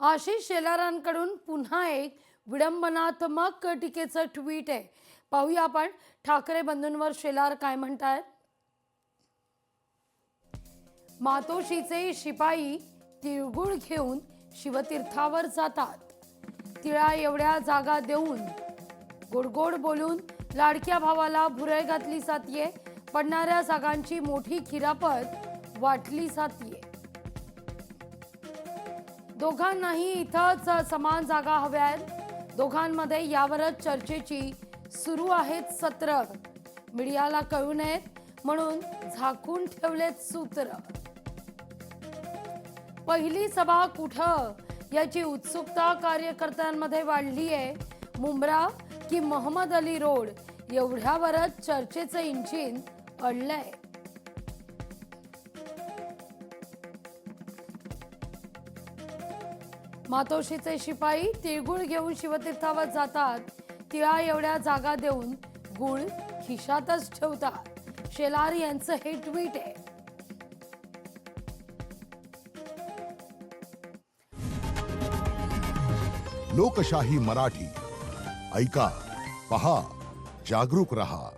आशिष शेलारांकडून पुन्हा एक विडंबनात्मक टीकेचं ट्विट आहे. पाहूया आपण ठाकरे बंधूंवर शेलार काय म्हणतात. मातोश्रीचे शिपाई तिळगुळ घेऊन शिवतीर्थावर जातात. तिळा एवढ्या जागा देऊन गोडगोड बोलून लाडक्या भावाला भुरळ घातली जातीये. पडणाऱ्या जागांची मोठी खिरापत वाटली जातीये. दोघांनाही इथंच समान जागा हव्यात. दोघांमध्ये यावरच चर्चेची सुरू आहेत सत्र. मीडियाला कळू नयेत म्हणून झाकून ठेवलेत सूत्र. पहिली सभा कुठं याची उत्सुकता कार्यकर्त्यांमध्ये वाढली आहे. मुंब्रा की मोहम्मद अली रोड एवढ्यावरच चर्चेचं इंजिन अडलंय. मातोश्रीचे शिपाई तिळगुळ घेऊन शिवतीर्थावर जातात. तिळा एवढ्या जागा देऊन गुळ खिशातच ठेवतात. शेलार यांचं हे ट्विट आहे. लोकशाही मराठी ऐका, पहा, जागरूक रहा.